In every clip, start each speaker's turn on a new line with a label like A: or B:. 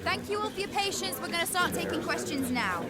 A: Thank you all for your patience. We're going to start taking questions now.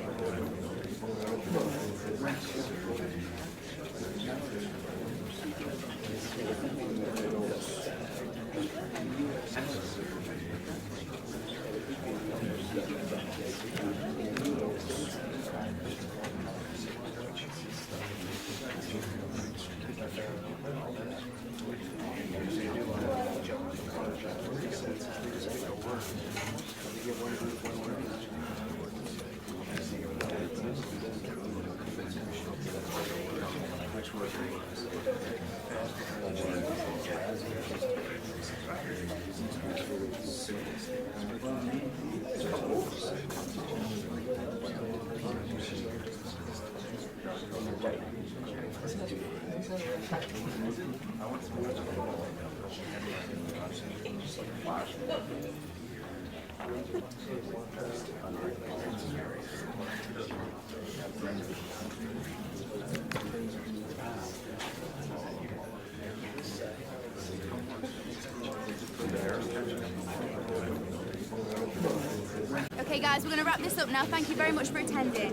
A: Okay guys, we're going to wrap this up now. Thank you very much for attending.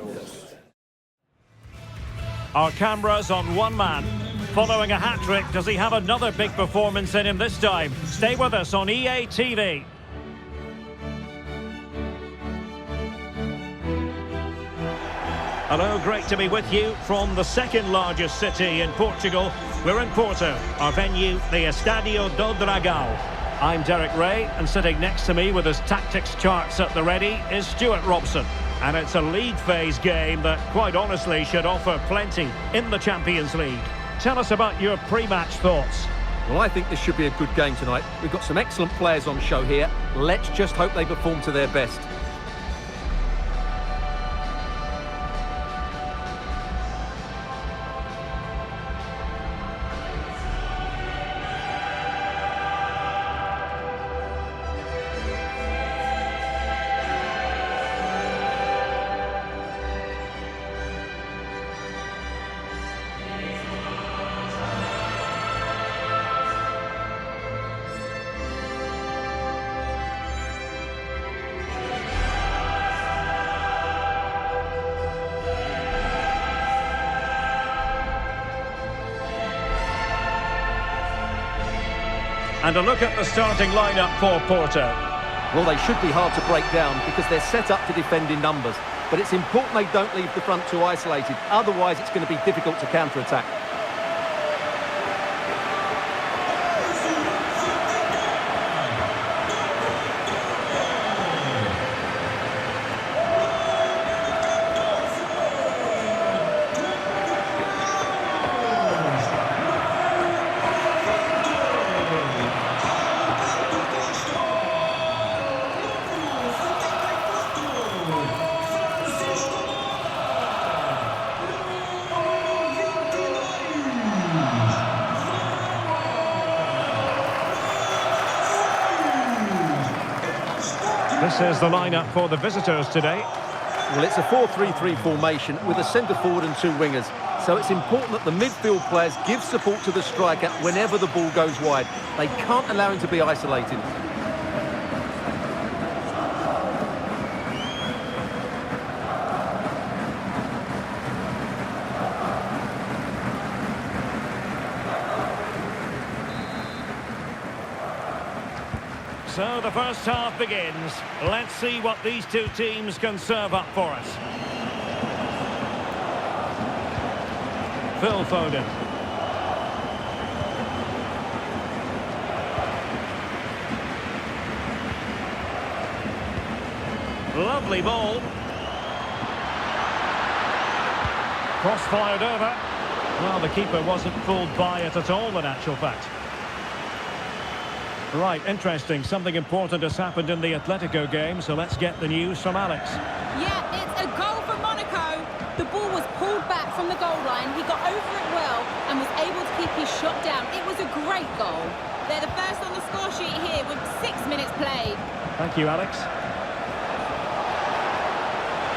B: Our cameras on one man. Following a hat-trick, does he have another big performance in him this time? Stay with us on EA TV. Hello, great to be with you from the second largest city in Portugal. We're in Porto, our venue, the Estádio do Dragão. I'm Derek Ray, and sitting next to me with his tactics charts at the ready is Stuart Robson. And it's a league phase game that, quite honestly, should offer plenty in the Champions League. Tell us about your pre-match thoughts.
C: Well, I think this should be a good game tonight. We've got some excellent players on show here. Let's just hope they perform to their best.
B: And a look at the starting lineup for Porto.
C: Well, they should be hard to break down because they're set up to defend in numbers. But it's important they don't leave the front too isolated. Otherwise, it's going to be difficult to counter-attack.
B: This is the lineup for the visitors today.
C: Well, it's a 4-3-3 formation with a centre forward and two wingers. So it's important that the midfield players give support to the striker whenever the ball goes wide. They can't allow him to be isolated.
B: So the first half begins. Let's see what these two teams can serve up for us. Phil Foden. Lovely ball. Cross-fired over. Well, the keeper wasn't fooled by it at all, in actual fact. Right, interesting. Something important has happened in the Atletico game, so let's get the news from Alex.
D: Yeah, it's a goal for Monaco. The ball was pulled back from the goal line. He got over it well and was able to keep his shot down. It was a great goal. They're the first on the score sheet here with 6 minutes played.
B: Thank you, Alex.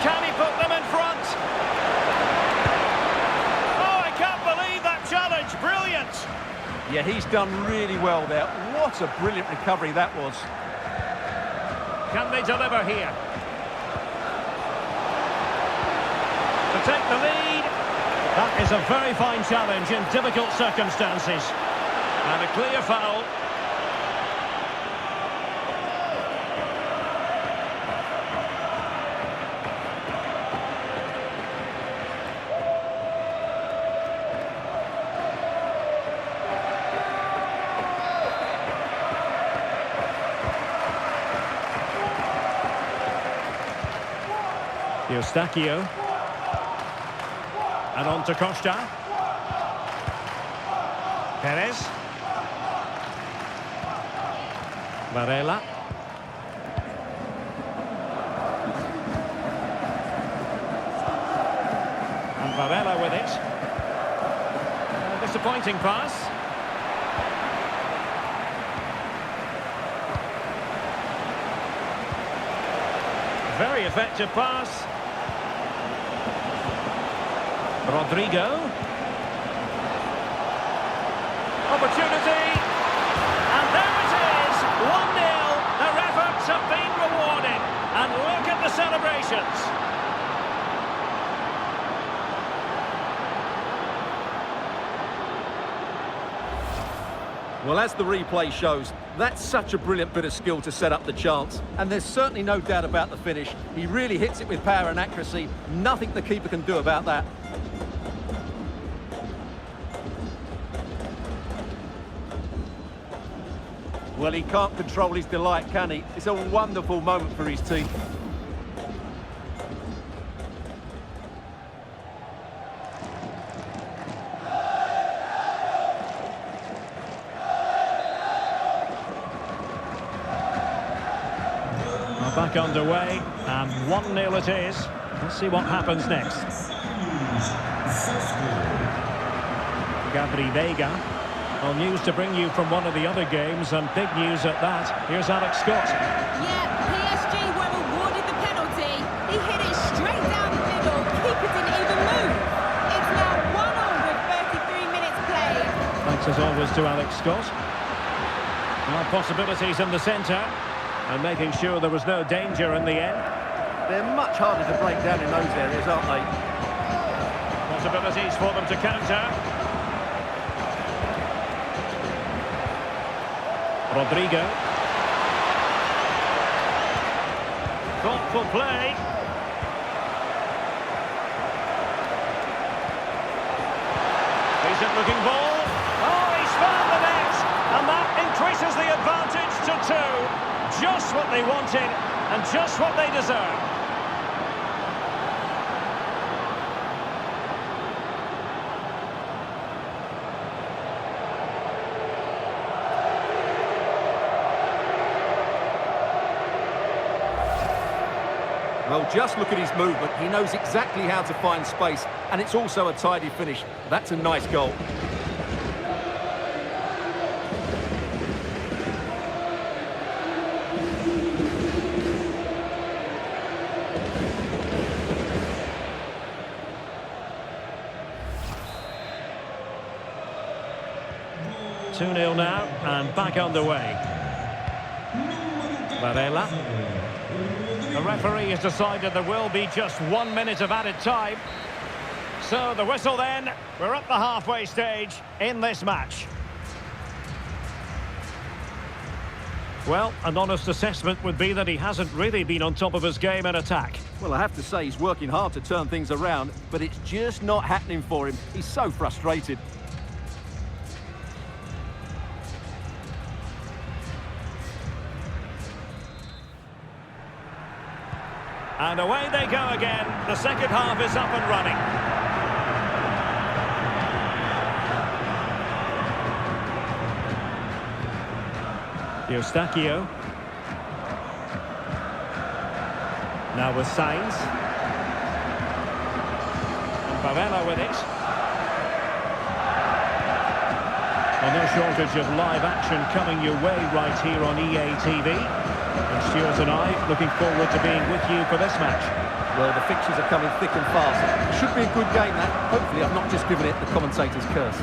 B: Can he put them in front? Oh, I can't believe that challenge. Brilliant.
C: Yeah, he's done really well there. What a brilliant recovery that was.
B: Can they deliver here? To take the lead. That is a very fine challenge in difficult circumstances. And a clear foul. Eustachio. And on to Costa. Perez. Varela. And Varela with it. A disappointing pass. Very effective pass. Rodrigo. Opportunity. And there it is. 1-0. Their efforts have been rewarded. And look at the celebrations.
C: Well, as the replay shows, that's such a brilliant bit of skill to set up the chance. And there's certainly no doubt about the finish. He really hits it with power and accuracy. Nothing the keeper can do about that. Well, he can't control his delight, can he? It's a wonderful moment for his team.
B: Well, back underway, and 1-0 it is. Let's see what happens next. Gabri Veiga. Well, news to bring you from one of the other games, and big news at that. Here's Alex Scott.
D: Yeah, PSG were awarded the penalty. He hit it straight down the middle. Keeper didn't even move. It's now 1-1 with 33 minutes played.
B: Thanks as always to Alex Scott. Well, possibilities in the centre, and making sure there was no danger in the end.
C: They're much harder to break down in those areas, aren't they?
B: Possibilities for them to counter. Rodrigo. Thoughtful play. Decent looking ball. Oh, he's found the net. And that increases the advantage to 2. Just what they wanted and just what they deserve.
C: Well, just look at his movement. He knows exactly how to find space, and it's also a tidy finish. That's a nice goal.
B: Two 2-0 now, and back underway. Varela. The referee has decided there will be just 1 minute of added time. So the whistle then, we're at the halfway stage in this match. Well, an honest assessment would be that he hasn't really been on top of his game in attack.
C: Well, I have to say he's working hard to turn things around, but it's just not happening for him. He's so frustrated.
B: And away they go again. The second half is up and running. Eustachio. Now with Sainz. And Varela with it. Well, no shortage of live action coming your way right here on EA TV. And Stuart and I looking forward to being with you for this match.
C: Well, the fixtures are coming thick and fast. It should be a good game, that. Hopefully I've not just given it the commentator's curse.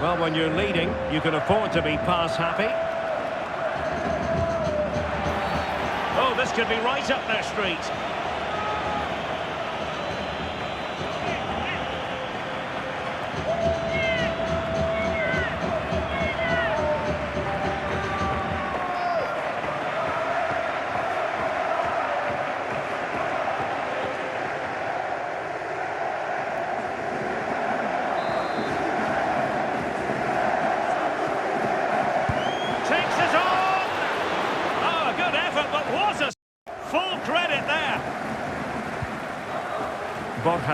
B: Well, when you're leading, you can afford to be pass happy. this could be right up their street.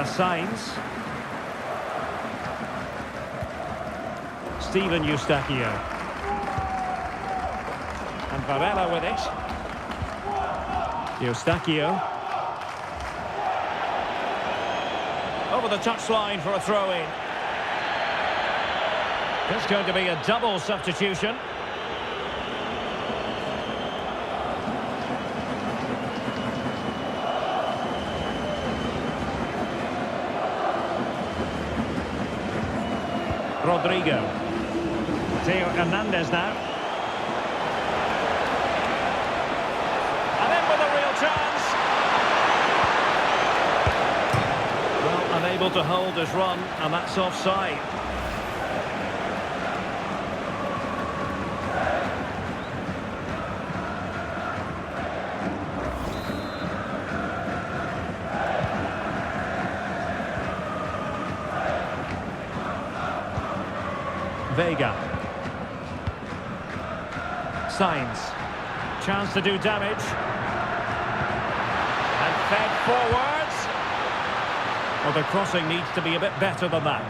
B: Signs. Steven Eustachio. And Varela with it. Eustachio. Over the touchline for a throw-in. It's going to be a double substitution. Rodrigo. Theo Hernandez now. And in with a real chance. Well, unable to hold his run, and that's offside. Vega. Signs. Chance to do damage. And fed forwards. Well, the crossing needs to be a bit better than that.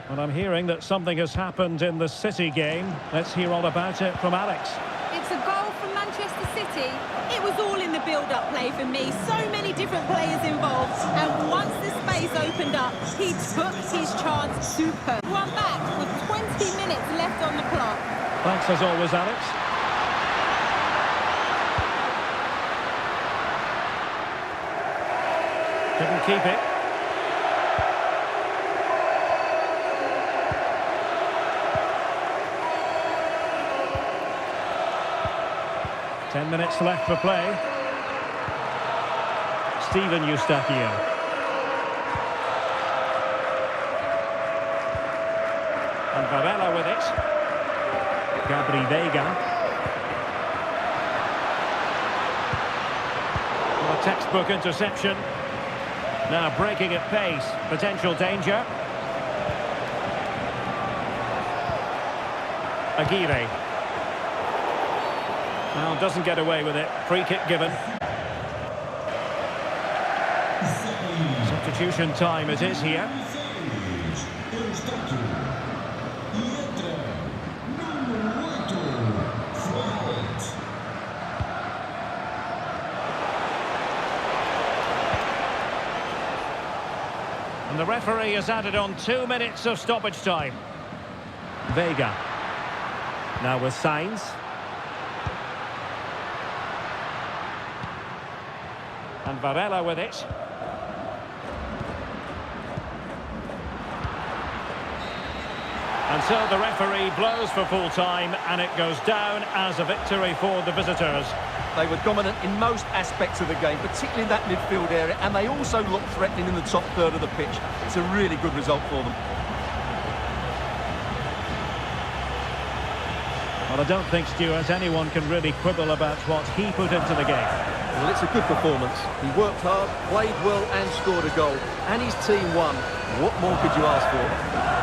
B: Well, I'm hearing that something has happened in the City game. Let's hear all about it from Alex.
D: It's a goal from Manchester City. It was all in the build-up play for me. So many different players involved. And once the space opened up, he took his chance superb. One back with 20 minutes left on the clock.
B: Thanks as always, Alex. Couldn't keep it. Ten minutes left for play. Steven Eustachio. And Varela with it. Gabri Vega. Well, a textbook interception. Now breaking at pace. Potential danger. Aguirre. Now doesn't get away with it. Free kick given. Substitution time it is here. And the referee has added on 2 minutes of stoppage time. Vega. Now with Signs. And Varela with it. And so the referee blows for full time, and it goes down as a victory for the visitors.
C: They were dominant in most aspects of the game, particularly in that midfield area, and they also looked threatening in the top third of the pitch. It's a really good result for them.
B: Well, I don't think, Stuart, anyone can really quibble about what he put into the game.
C: Well, it's a good performance. He worked hard, played well and scored a goal. And his team won. What more could you ask for?